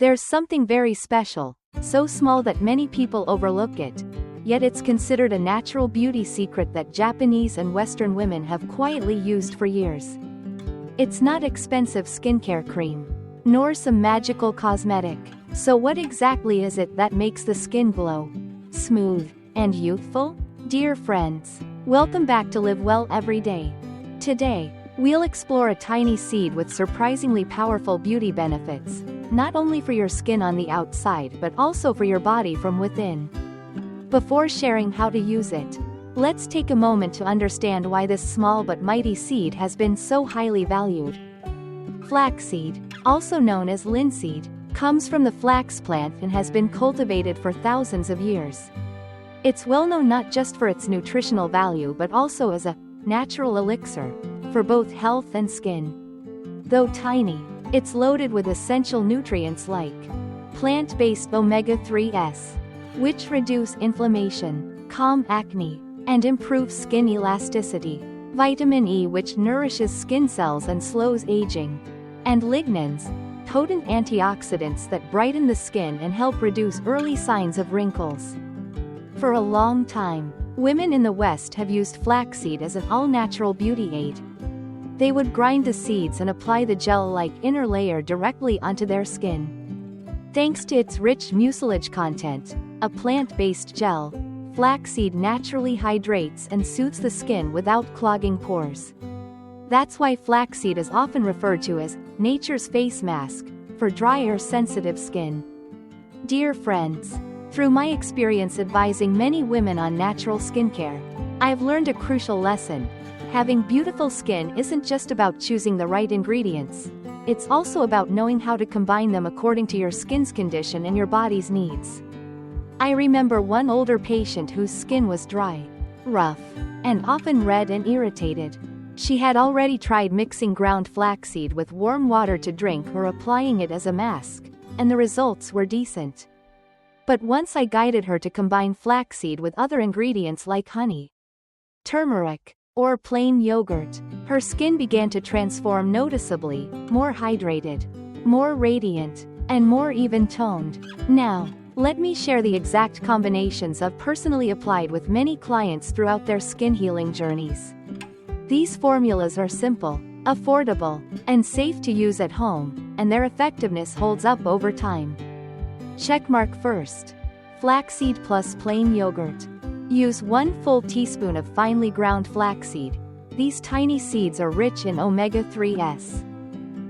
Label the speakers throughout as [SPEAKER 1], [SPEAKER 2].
[SPEAKER 1] There's something very special, so small that many people overlook it. Yet it's considered a natural beauty secret that Japanese and Western women have quietly used for years. It's not expensive skincare cream, nor some magical cosmetic. So what exactly is it that makes the skin glow, smooth, and youthful? Dear friends, welcome back to Live Well Every Day. Today, we'll explore a tiny seed with surprisingly powerful beauty benefits, not only for your skin on the outside but also for your body from within. Before sharing how to use it, let's take a moment to understand why this small but mighty seed has been so highly valued. Flaxseed, also known as linseed, comes from the flax plant and has been cultivated for thousands of years. It's well known not just for its nutritional value but also as a natural elixir for both health and skin. Though tiny, it's loaded with essential nutrients like plant-based omega-3s, which reduce inflammation, calm acne, and improve skin elasticity, vitamin E, which nourishes skin cells and slows aging, and lignans, potent antioxidants that brighten the skin and help reduce early signs of wrinkles. For a long time, women in the West have used flaxseed as an all-natural beauty aid. They would grind the seeds and apply the gel-like inner layer directly onto their skin. Thanks to its rich mucilage content, a plant-based gel, flaxseed naturally hydrates and soothes the skin without clogging pores. That's why flaxseed is often referred to as nature's face mask for dry or sensitive skin. Dear friends, through my experience advising many women on natural skincare, I've learned a crucial lesson. Having beautiful skin isn't just about choosing the right ingredients. It's also about knowing how to combine them according to your skin's condition and your body's needs. I remember one older patient whose skin was dry, rough, and often red and irritated. She had already tried mixing ground flaxseed with warm water to drink or applying it as a mask, and the results were decent. But once I guided her to combine flaxseed with other ingredients like honey, turmeric, or plain yogurt, her skin began to transform noticeably, more hydrated, more radiant, and more even-toned. Now, let me share the exact combinations I've personally applied with many clients throughout their skin healing journeys. These formulas are simple, affordable, and safe to use at home, and their effectiveness holds up over time. Checkmark first. Flaxseed plus plain yogurt. Use 1 full teaspoon of finely ground flaxseed. These tiny seeds are rich in omega-3s,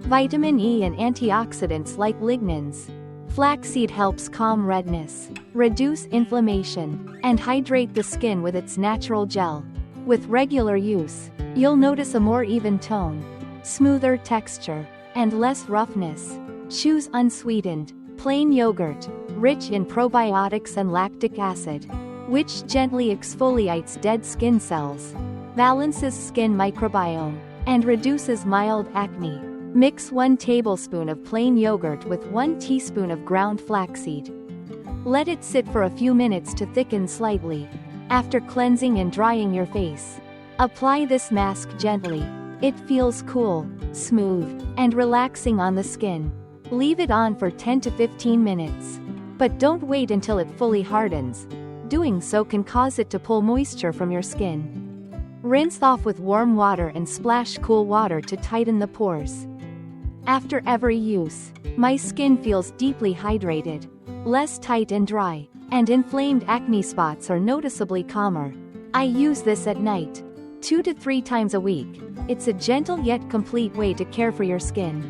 [SPEAKER 1] vitamin E, and antioxidants like lignans. Flaxseed helps calm redness, reduce inflammation, and hydrate the skin with its natural gel. With regular use, you'll notice a more even tone, smoother texture, and less roughness. Choose unsweetened, plain yogurt, rich in probiotics and lactic acid, which gently exfoliates dead skin cells, balances skin microbiome, and reduces mild acne. Mix 1 tablespoon of plain yogurt with 1 teaspoon of ground flaxseed. Let it sit for a few minutes to thicken slightly. After cleansing and drying your face, apply this mask gently. It feels cool, smooth, and relaxing on the skin. Leave it on for 10 to 15 minutes. But don't wait until it fully hardens. Doing so can cause it to pull moisture from your skin. Rinse off with warm water and splash cool water to tighten the pores. After every use, my skin feels deeply hydrated, less tight and dry, and inflamed acne spots are noticeably calmer. I use this at night, 2 to 3 times a week. It's a gentle yet complete way to care for your skin.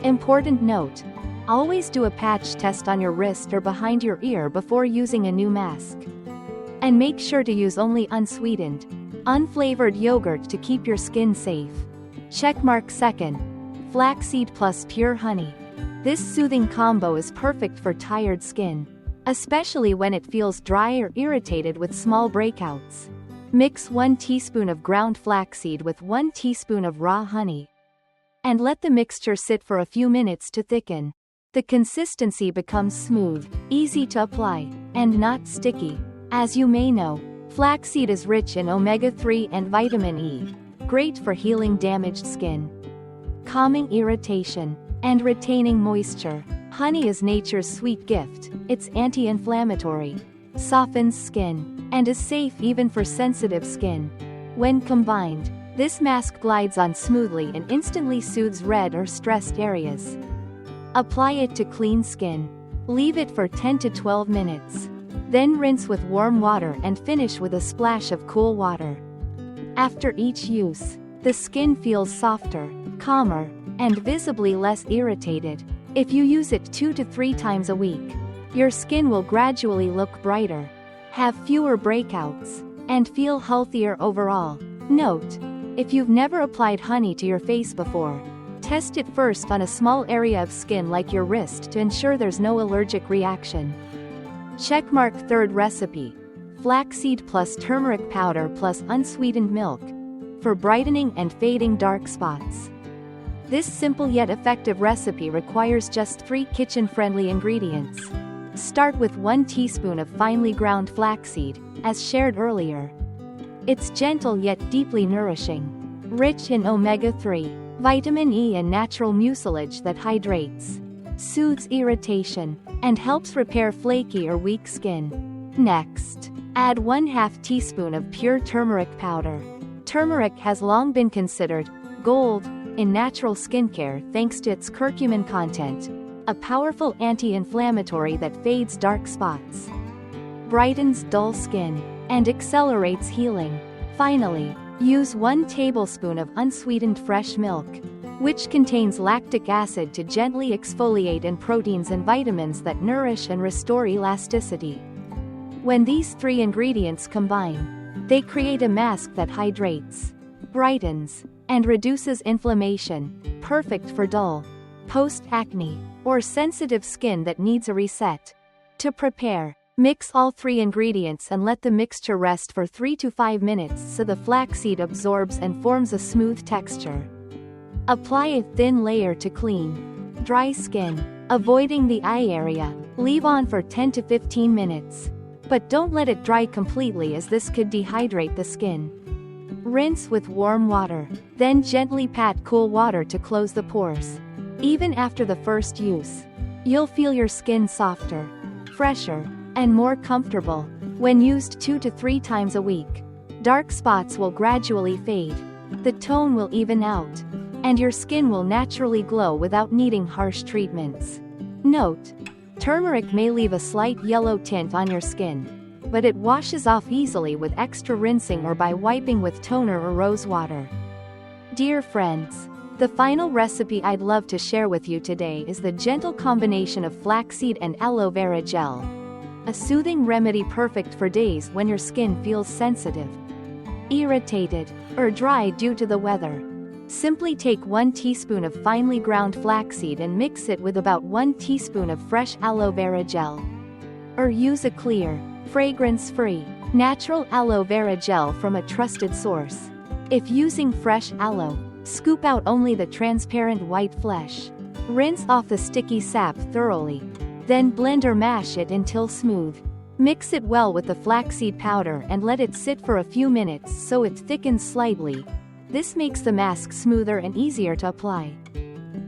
[SPEAKER 1] Important note: always do a patch test on your wrist or behind your ear before using a new mask. And make sure to use only unsweetened, unflavored yogurt to keep your skin safe. Checkmark second. Flaxseed plus pure honey. This soothing combo is perfect for tired skin, especially when it feels dry or irritated with small breakouts. Mix 1 teaspoon of ground flaxseed with 1 teaspoon of raw honey, and let the mixture sit for a few minutes to thicken. The consistency becomes smooth, easy to apply, and not sticky. As you may know, flaxseed is rich in omega-3 and vitamin E, great for healing damaged skin, calming irritation, and retaining moisture. Honey is nature's sweet gift. It's anti-inflammatory, softens skin, and is safe even for sensitive skin. When combined, this mask glides on smoothly and instantly soothes red or stressed areas. Apply it to clean skin. Leave it for 10 to 12 minutes. Then rinse with warm water and finish with a splash of cool water. After each use, the skin feels softer, calmer, and visibly less irritated. If you use it 2 to 3 times a week, your skin will gradually look brighter, have fewer breakouts, and feel healthier overall. Note: if you've never applied honey to your face before, test it first on a small area of skin like your wrist to ensure there's no allergic reaction. Checkmark third recipe: flaxseed plus turmeric powder plus unsweetened milk, for brightening and fading dark spots. This simple yet effective recipe requires just 3 kitchen-friendly ingredients. Start with 1 teaspoon of finely ground flaxseed, as shared earlier. It's gentle yet deeply nourishing, rich in omega-3, vitamin E and natural mucilage that hydrates, soothes irritation, and helps repair flaky or weak skin. Next, add 1/2 teaspoon of pure turmeric powder. Turmeric has long been considered gold in natural skincare thanks to its curcumin content, a powerful anti-inflammatory that fades dark spots, brightens dull skin, and accelerates healing. Finally, use 1 tablespoon of unsweetened fresh milk, which contains lactic acid to gently exfoliate and proteins and vitamins that nourish and restore elasticity. When these 3 ingredients combine, they create a mask that hydrates, brightens, and reduces inflammation, perfect for dull, post-acne, or sensitive skin that needs a reset. To prepare, mix all 3 ingredients and let the mixture rest for 3 to 5 minutes so the flaxseed absorbs and forms a smooth texture. Apply a thin layer to clean, dry skin, avoiding the eye area. Leave on for 10 to 15 minutes. But don't let it dry completely as this could dehydrate the skin. Rinse with warm water, then gently pat cool water to close the pores. Even after the first use, you'll feel your skin softer, fresher, and more comfortable. When used 2 to 3 times a week, dark spots will gradually fade, the tone will even out, and your skin will naturally glow without needing harsh treatments. Note: turmeric may leave a slight yellow tint on your skin, but it washes off easily with extra rinsing or by wiping with toner or rose water. Dear friends, the final recipe I'd love to share with you today is the gentle combination of flaxseed and aloe vera gel. A soothing remedy perfect for days when your skin feels sensitive, irritated, or dry due to the weather. Simply take 1 teaspoon of finely ground flaxseed and mix it with about 1 teaspoon of fresh aloe vera gel. Or use a clear, fragrance-free, natural aloe vera gel from a trusted source. If using fresh aloe, scoop out only the transparent white flesh. Rinse off the sticky sap thoroughly. Then blend or mash it until smooth. Mix it well with the flaxseed powder and let it sit for a few minutes so it thickens slightly. This makes the mask smoother and easier to apply.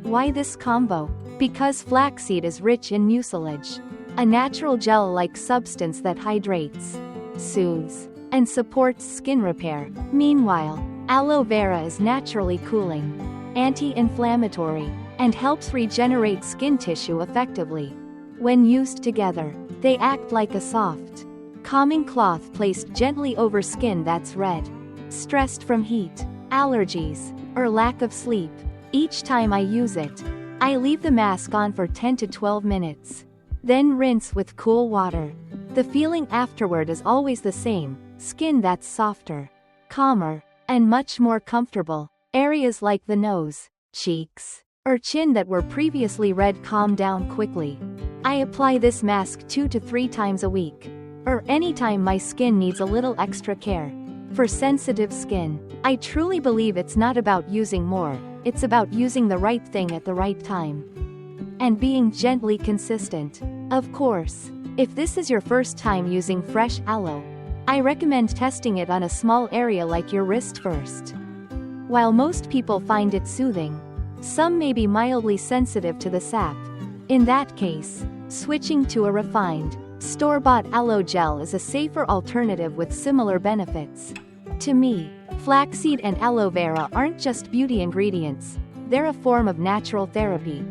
[SPEAKER 1] Why this combo? Because flaxseed is rich in mucilage, a natural gel-like substance that hydrates, soothes, and supports skin repair. Meanwhile, aloe vera is naturally cooling, anti-inflammatory, and helps regenerate skin tissue effectively. When used together, they act like a soft, calming cloth placed gently over skin that's red, stressed from heat, allergies, or lack of sleep. Each time I use it, I leave the mask on for 10 to 12 minutes. Then rinse with cool water. The feeling afterward is always the same: skin that's softer, calmer, and much more comfortable. Areas like the nose, cheeks, or chin that were previously red calm down quickly. I apply this mask 2 to 3 times a week, or anytime my skin needs a little extra care. For sensitive skin, I truly believe it's not about using more, it's about using the right thing at the right time. And being gently consistent. Of course, if this is your first time using fresh aloe, I recommend testing it on a small area like your wrist first. While most people find it soothing, some may be mildly sensitive to the sap. In that case, switching to a refined, store-bought aloe gel is a safer alternative with similar benefits. To me, flaxseed and aloe vera aren't just beauty ingredients, they're a form of natural therapy.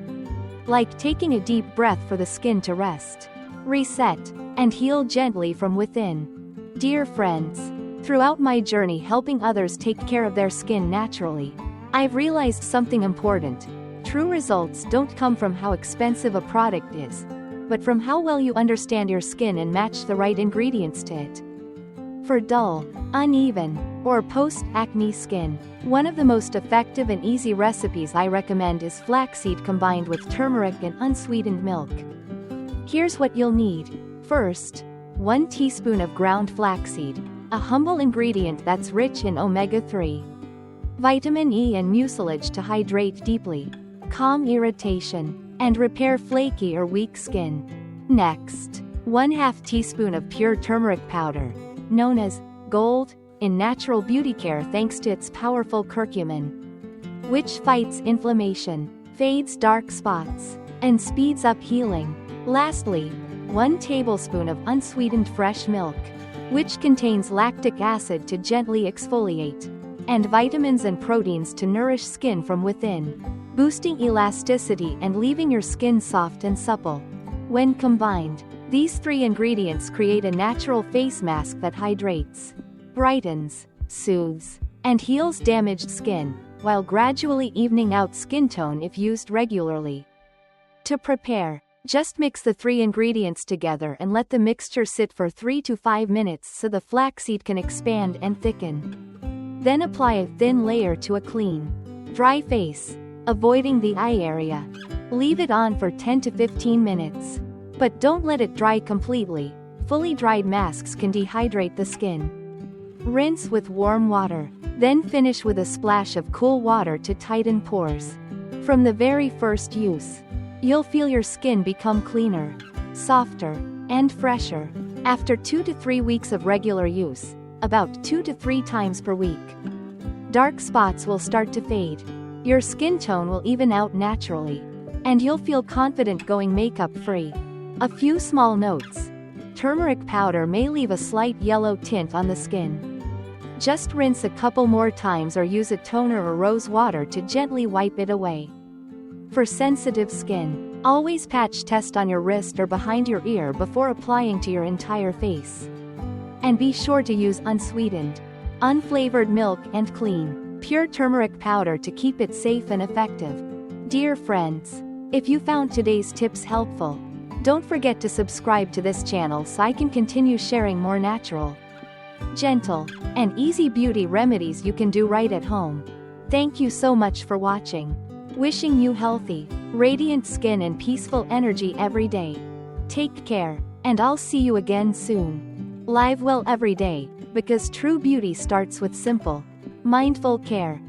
[SPEAKER 1] Like taking a deep breath for the skin to rest, reset, and heal gently from within. Dear friends, throughout my journey helping others take care of their skin naturally, I've realized something important. True results don't come from how expensive a product is, but from how well you understand your skin and match the right ingredients to it. For dull, uneven, or post-acne skin, one of the most effective and easy recipes I recommend is flaxseed combined with turmeric and unsweetened milk. Here's what you'll need. First, 1 teaspoon of ground flaxseed, a humble ingredient that's rich in omega-3, vitamin E and mucilage to hydrate deeply, calm irritation, and repair flaky or weak skin. Next, 1/2 teaspoon of pure turmeric powder, known as gold in natural beauty care thanks to its powerful curcumin, which fights inflammation, fades dark spots, and speeds up healing. Lastly, 1 tablespoon of unsweetened fresh milk, which contains lactic acid to gently exfoliate, and vitamins and proteins to nourish skin from within, boosting elasticity and leaving your skin soft and supple. When combined, these 3 ingredients create a natural face mask that hydrates, brightens, soothes, and heals damaged skin, while gradually evening out skin tone if used regularly. To prepare, just mix the 3 ingredients together and let the mixture sit for 3 to 5 minutes so the flaxseed can expand and thicken. Then apply a thin layer to a clean, dry face, avoiding the eye area. Leave it on for 10 to 15 minutes. But don't let it dry completely. Fully dried masks can dehydrate the skin. Rinse with warm water, then finish with a splash of cool water to tighten pores. From the very first use, you'll feel your skin become cleaner, softer, and fresher. After 2 to 3 weeks of regular use, about 2 to 3 times per week, dark spots will start to fade. Your skin tone will even out naturally, and you'll feel confident going makeup-free. A few small notes. Turmeric powder may leave a slight yellow tint on the skin. Just rinse a couple more times or use a toner or rose water to gently wipe it away. For sensitive skin, always patch test on your wrist or behind your ear before applying to your entire face. And be sure to use unsweetened, unflavored milk and clean, pure turmeric powder to keep it safe and effective. Dear friends, if you found today's tips helpful, don't forget to subscribe to this channel so I can continue sharing more natural, gentle, and easy beauty remedies you can do right at home. Thank you so much for watching. Wishing you healthy, radiant skin and peaceful energy every day. Take care, and I'll see you again soon. Live well every day, because true beauty starts with simple, mindful care.